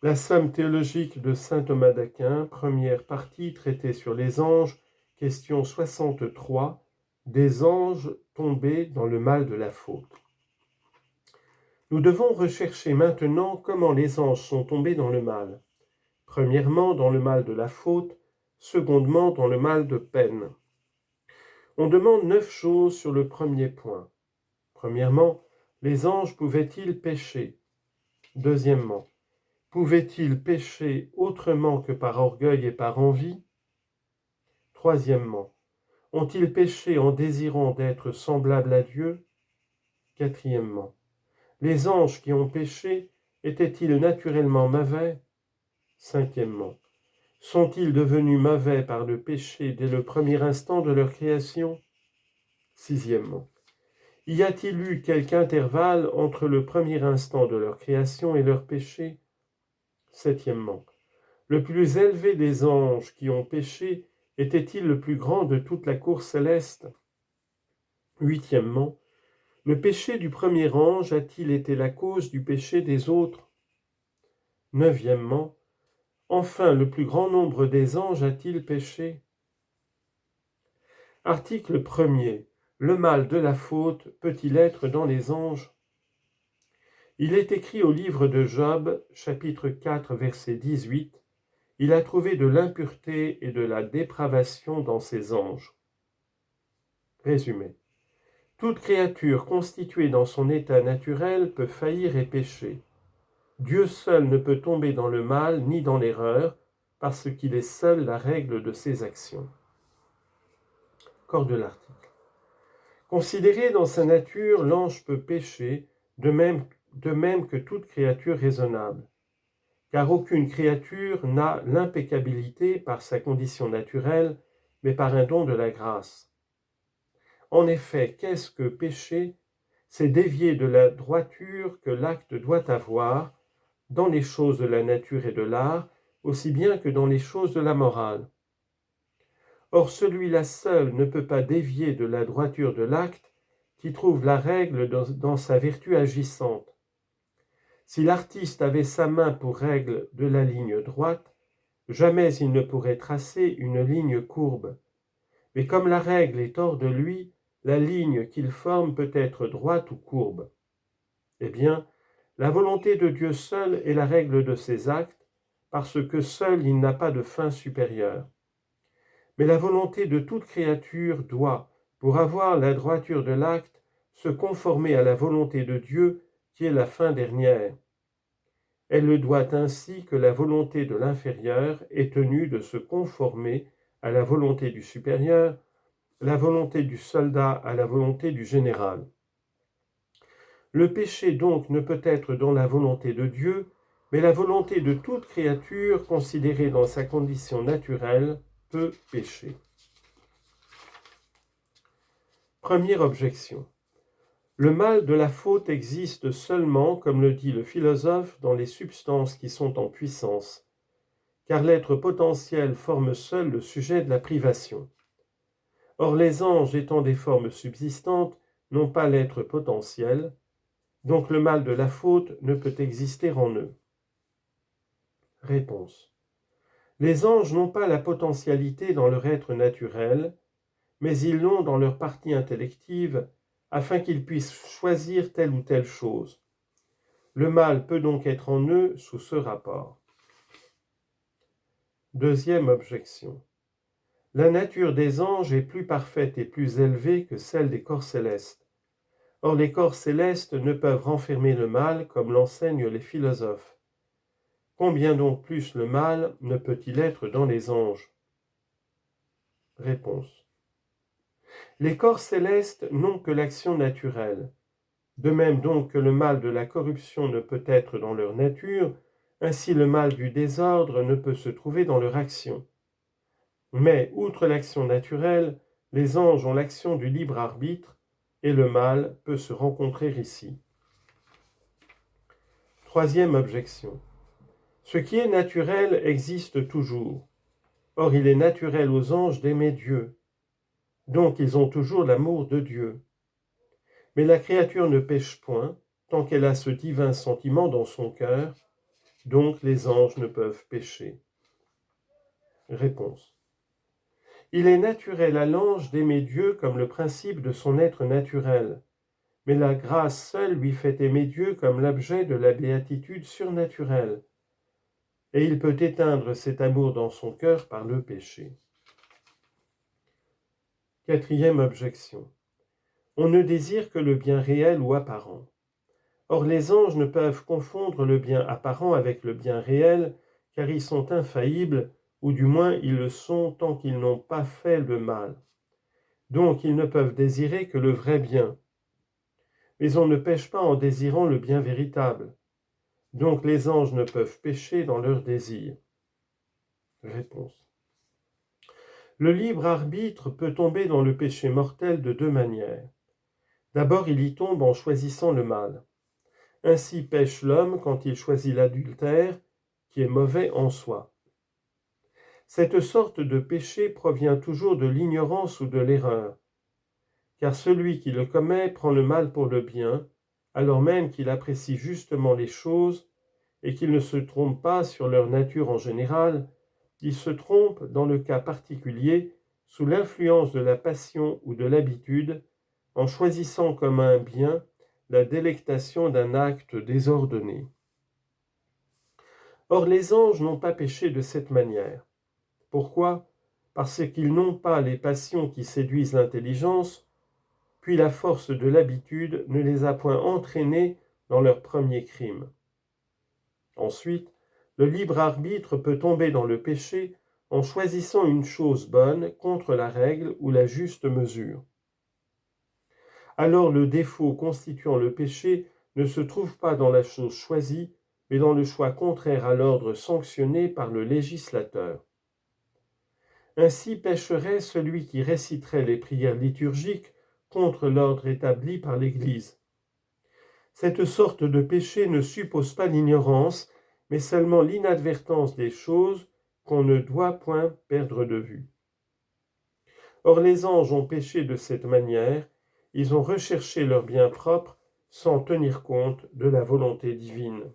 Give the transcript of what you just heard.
La somme théologique de saint Thomas d'Aquin, première partie, traitée sur les anges, question 63, des anges tombés dans le mal de la faute. Nous devons rechercher maintenant comment les anges sont tombés dans le mal. Premièrement, dans le mal de la faute, secondement, dans le mal de peine. On demande 9 choses sur le premier point. Premièrement, les anges pouvaient-ils pécher? Deuxièmement, pouvaient-ils pécher autrement que par orgueil et par envie? Troisièmement, ont-ils péché en désirant d'être semblables à Dieu? Quatrièmement, les anges qui ont péché étaient-ils naturellement mauvais? Cinquièmement, sont-ils devenus mauvais par le péché dès le premier instant de leur création? Sixièmement, y a-t-il eu quelque intervalle entre le premier instant de leur création et leur péché? Septièmement, le plus élevé des anges qui ont péché était-il le plus grand de toute la cour céleste? Huitièmement, le péché du premier ange a-t-il été la cause du péché des autres? Neuvièmement, enfin, le plus grand nombre des anges a-t-il péché? Article 1er. Le mal de la faute peut-il être dans les anges? Il est écrit au livre de Job, chapitre 4, verset 18, « Il a trouvé de l'impureté et de la dépravation dans ses anges. » Résumé. Toute créature constituée dans son état naturel peut faillir et pécher. Dieu seul ne peut tomber dans le mal ni dans l'erreur, parce qu'il est seul la règle de ses actions. Corps de l'article. Considéré dans sa nature, l'ange peut pécher, de même que toute créature raisonnable, car aucune créature n'a l'impeccabilité par sa condition naturelle, mais par un don de la grâce. En effet, qu'est-ce que pécher? C'est dévier de la droiture que l'acte doit avoir dans les choses de la nature et de l'art, aussi bien que dans les choses de la morale. Or, celui-là seul ne peut pas dévier de la droiture de l'acte qui trouve la règle dans sa vertu agissante. Si l'artiste avait sa main pour règle de la ligne droite, jamais il ne pourrait tracer une ligne courbe. Mais comme la règle est hors de lui, la ligne qu'il forme peut être droite ou courbe. Eh bien, la volonté de Dieu seul est la règle de ses actes, parce que seul il n'a pas de fin supérieure. Mais la volonté de toute créature doit, pour avoir la droiture de l'acte, se conformer à la volonté de Dieu, qui est la fin dernière. Elle le doit ainsi que la volonté de l'inférieur est tenue de se conformer à la volonté du supérieur, la volonté du soldat à la volonté du général. Le péché donc ne peut être dans la volonté de Dieu, mais la volonté de toute créature considérée dans sa condition naturelle peut pécher. Première objection. Le mal de la faute existe seulement, comme le dit le philosophe, dans les substances qui sont en puissance, car l'être potentiel forme seul le sujet de la privation. Or les anges étant des formes subsistantes n'ont pas l'être potentiel, donc le mal de la faute ne peut exister en eux. Réponse. Les anges n'ont pas la potentialité dans leur être naturel, mais ils l'ont dans leur partie intellective, afin qu'ils puissent choisir telle ou telle chose. Le mal peut donc être en eux sous ce rapport. Deuxième objection. La nature des anges est plus parfaite et plus élevée que celle des corps célestes. Or les corps célestes ne peuvent renfermer le mal comme l'enseignent les philosophes. Combien donc plus le mal ne peut-il être dans les anges? Réponse. Les corps célestes n'ont que l'action naturelle. De même donc que le mal de la corruption ne peut être dans leur nature, ainsi le mal du désordre ne peut se trouver dans leur action. Mais, outre l'action naturelle, les anges ont l'action du libre arbitre, et le mal peut se rencontrer ici. Troisième objection. Ce qui est naturel existe toujours. Or, il est naturel aux anges d'aimer Dieu. Donc, ils ont toujours l'amour de Dieu. Mais la créature ne pêche point, tant qu'elle a ce divin sentiment dans son cœur. donc les anges ne peuvent pécher. Réponse. Il est naturel à l'ange d'aimer Dieu comme le principe de son être naturel, mais la grâce seule lui fait aimer Dieu comme l'objet de la béatitude surnaturelle, et il peut éteindre cet amour dans son cœur par le péché. Quatrième objection. On ne désire que le bien réel ou apparent. Or les anges ne peuvent confondre le bien apparent avec le bien réel, car ils sont infaillibles, ou du moins ils le sont tant qu'ils n'ont pas fait le mal. Donc ils ne peuvent désirer que le vrai bien. Mais on ne pêche pas en désirant le bien véritable. Donc les anges ne peuvent pécher dans leur désir. Réponse. Le libre arbitre peut tomber dans le péché mortel de deux manières. D'abord, il y tombe en choisissant le mal. Ainsi pêche l'homme quand il choisit l'adultère, qui est mauvais en soi. Cette sorte de péché provient toujours de l'ignorance ou de l'erreur, car celui qui le commet prend le mal pour le bien, alors même qu'il apprécie justement les choses et qu'il ne se trompe pas sur leur nature en général, il se trompe dans le cas particulier sous l'influence de la passion ou de l'habitude, en choisissant comme un bien la délectation d'un acte désordonné. Or les anges n'ont pas péché de cette manière. Pourquoi ? Parce qu'ils n'ont pas les passions qui séduisent l'intelligence, puis la force de l'habitude ne les a point entraînés dans leur premier crime. Ensuite, le libre arbitre peut tomber dans le péché en choisissant une chose bonne contre la règle ou la juste mesure. Alors le défaut constituant le péché ne se trouve pas dans la chose choisie, mais dans le choix contraire à l'ordre sanctionné par le législateur. Ainsi pécherait celui qui réciterait les prières liturgiques contre l'ordre établi par l'Église. Cette sorte de péché ne suppose pas l'ignorance, mais seulement l'inadvertance des choses qu'on ne doit point perdre de vue. Or les anges ont péché de cette manière, ils ont recherché leur bien propre sans tenir compte de la volonté divine.